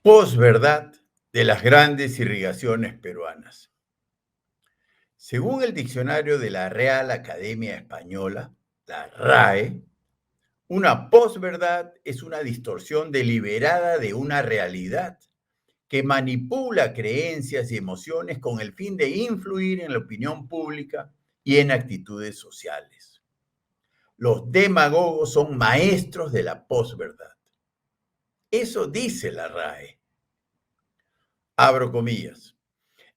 Posverdad de las grandes irrigaciones peruanas. Según el diccionario de la Real Academia Española, la RAE, una posverdad es una distorsión deliberada de una realidad que manipula creencias y emociones con el fin de influir en la opinión pública y en actitudes sociales. Los demagogos son maestros de la posverdad. Eso dice la RAE. Abro comillas.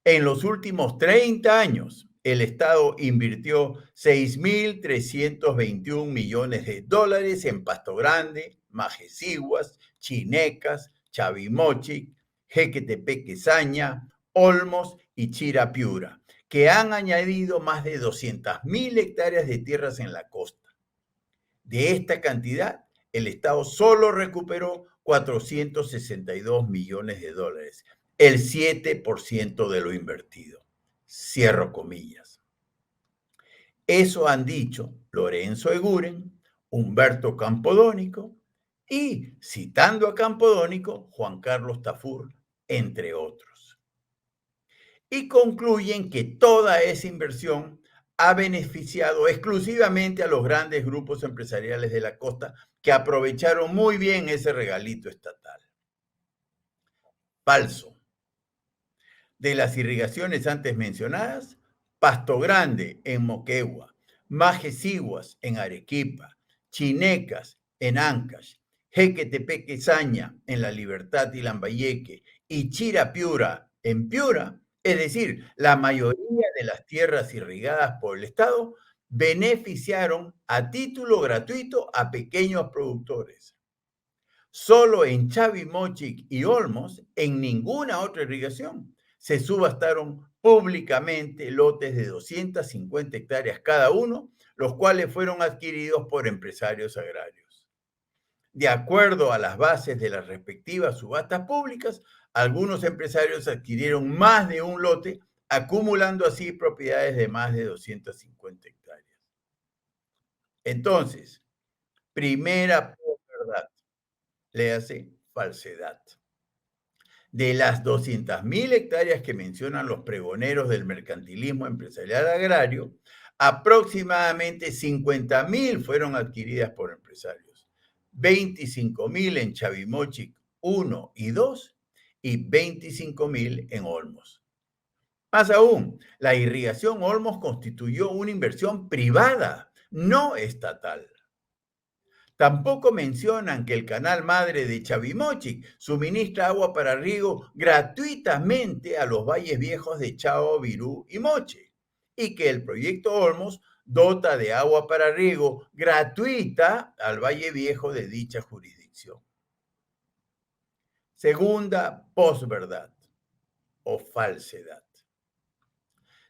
En los últimos 30 años, el Estado invirtió 6.321 millones de dólares en Pasto Grande, Majesiguas, Chinecas, Chavimochic, Jequetepeque-Saña, Olmos y Chirapiura, que han añadido más de 200.000 hectáreas de tierras en la costa. De esta cantidad, el Estado solo recuperó 462 millones de dólares, el 7% de lo invertido. Cierro comillas. Eso han dicho Lorenzo Eguren, Humberto Campodónico y, citando a Campodónico, Juan Carlos Tafur, entre otros. Y concluyen que toda esa inversión ha beneficiado exclusivamente a los grandes grupos empresariales de la costa que aprovecharon muy bien ese regalito estatal. Falso. De las irrigaciones antes mencionadas, Pasto Grande en Moquegua, Majesiguas en Arequipa, Chinecas en Ancash, Jequetepeque-Saña en La Libertad y Lambayeque y Chirapiura en Piura, es decir, la mayoría de las tierras irrigadas por el Estado, beneficiaron a título gratuito a pequeños productores. Solo en Chavimochic y Olmos, en ninguna otra irrigación, se subastaron públicamente lotes de 250 hectáreas cada uno, los cuales fueron adquiridos por empresarios agrarios. De acuerdo a las bases de las respectivas subastas públicas, algunos empresarios adquirieron más de un lote, acumulando así propiedades de más de 250 hectáreas. Entonces, primera verdad, léase falsedad. De las 200.000 hectáreas que mencionan los pregoneros del mercantilismo empresarial agrario, aproximadamente 50.000 fueron adquiridas por empresarios, 25.000 en Chavimochic 1 y 2 y 25.000 en Olmos. Más aún, la irrigación Olmos constituyó una inversión privada, no estatal. Tampoco mencionan que el canal madre de Chavimochic suministra agua para riego gratuitamente a los valles viejos de Chao, Virú y Moche, y que el proyecto Olmos dota de agua para riego gratuita al valle viejo de dicha jurisdicción. Segunda posverdad o falsedad.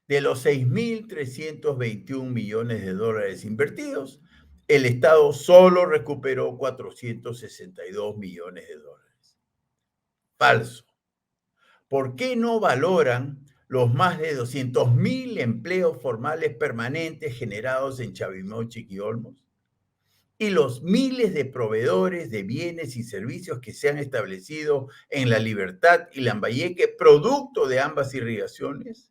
De los 6.321 millones de dólares invertidos, el Estado solo recuperó 462 millones de dólares. Falso. ¿Por qué no valoran los más de 200.000 empleos formales permanentes generados en Chavimochic y Olmos? Y los miles de proveedores de bienes y servicios que se han establecido en La Libertad y Lambayeque, producto de ambas irrigaciones.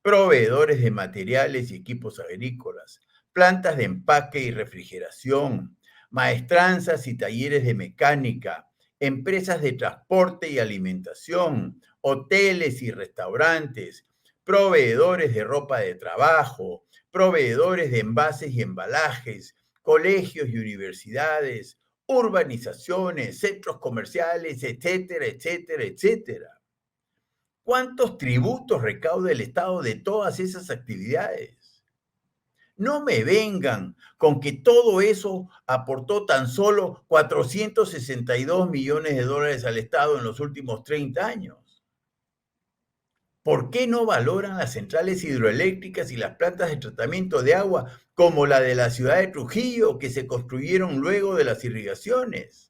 Proveedores de materiales y equipos agrícolas, plantas de empaque y refrigeración, maestranzas y talleres de mecánica, empresas de transporte y alimentación, hoteles y restaurantes, proveedores de ropa de trabajo, proveedores de envases y embalajes, colegios y universidades, urbanizaciones, centros comerciales, etcétera, etcétera, etcétera. ¿Cuántos tributos recauda el Estado de todas esas actividades? No me vengan con que todo eso aportó tan solo 462 millones de dólares al Estado en los últimos 30 años. ¿Por qué no valoran las centrales hidroeléctricas y las plantas de tratamiento de agua como la de la ciudad de Trujillo que se construyeron luego de las irrigaciones?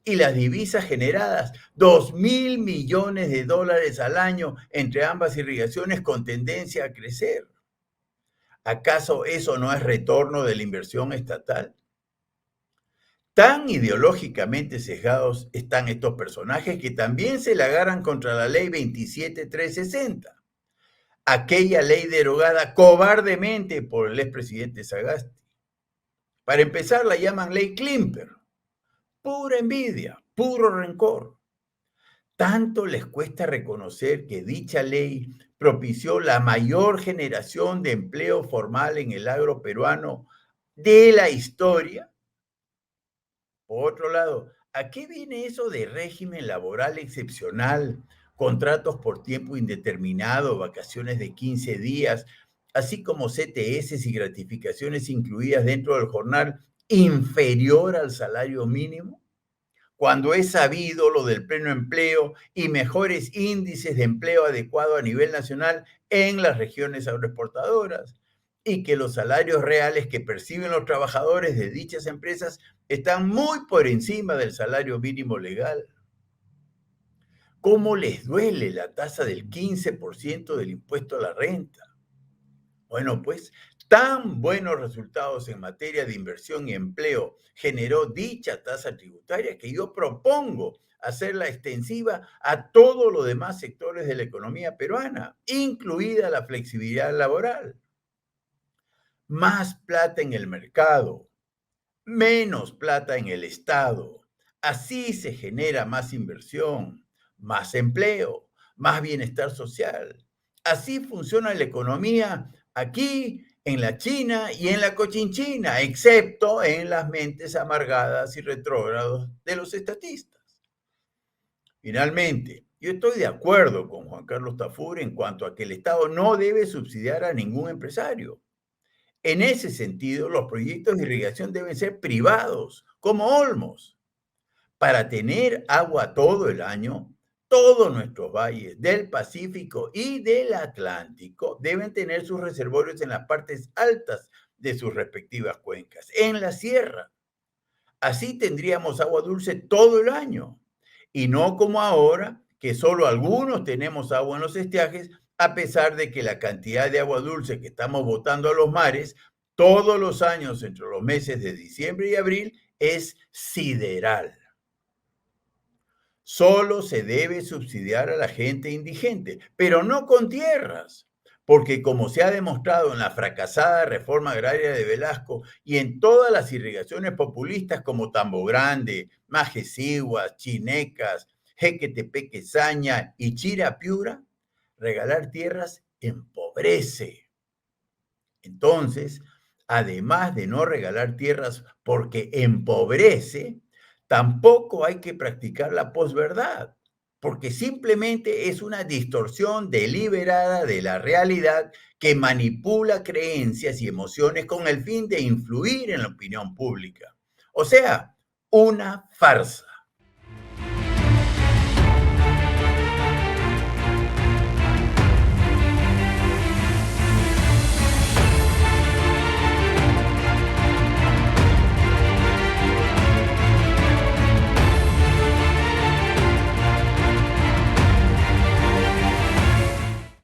Y las divisas generadas, 2.000 millones de dólares al año entre ambas irrigaciones con tendencia a crecer. ¿Acaso eso no es retorno de la inversión estatal? Tan ideológicamente sesgados están estos personajes que también se la agarran contra la ley 27360, aquella ley derogada cobardemente por el expresidente Sagasti. Para empezar, la llaman ley Klimper. Pura envidia, puro rencor. Tanto les cuesta reconocer que dicha ley propició la mayor generación de empleo formal en el agro peruano de la historia. Por otro lado, ¿a qué viene eso de régimen laboral excepcional, contratos por tiempo indeterminado, vacaciones de 15 días, así como CTS y gratificaciones incluidas dentro del jornal inferior al salario mínimo? Cuando es sabido lo del pleno empleo y mejores índices de empleo adecuado a nivel nacional en las regiones agroexportadoras, y que los salarios reales que perciben los trabajadores de dichas empresas están muy por encima del salario mínimo legal. ¿Cómo les duele la tasa del 15% del impuesto a la renta? Bueno, pues tan buenos resultados en materia de inversión y empleo generó dicha tasa tributaria que yo propongo hacerla extensiva a todos los demás sectores de la economía peruana, incluida la flexibilidad laboral. Más plata en el mercado, menos plata en el Estado. Así se genera más inversión, más empleo, más bienestar social. Así funciona la economía aquí, en la China y en la Cochinchina, excepto en las mentes amargadas y retrógradas de los estatistas. Finalmente, yo estoy de acuerdo con Juan Carlos Tafur en cuanto a que el Estado no debe subsidiar a ningún empresario. En ese sentido, los proyectos de irrigación deben ser privados, como Olmos. Para tener agua todo el año, todos nuestros valles del Pacífico y del Atlántico deben tener sus reservorios en las partes altas de sus respectivas cuencas, en la sierra. Así tendríamos agua dulce todo el año y no como ahora, que solo algunos tenemos agua en los estiajes, a pesar de que la cantidad de agua dulce que estamos botando a los mares todos los años entre los meses de diciembre y abril es sideral. Solo se debe subsidiar a la gente indigente, pero no con tierras, porque como se ha demostrado en la fracasada reforma agraria de Velasco y en todas las irrigaciones populistas como Tambo Grande, Majesiguas, Chinecas, Jequetepeque Saña y Chirapiura, regalar tierras empobrece. Entonces, además de no regalar tierras porque empobrece, tampoco hay que practicar la posverdad, porque simplemente es una distorsión deliberada de la realidad que manipula creencias y emociones con el fin de influir en la opinión pública. O sea, una farsa.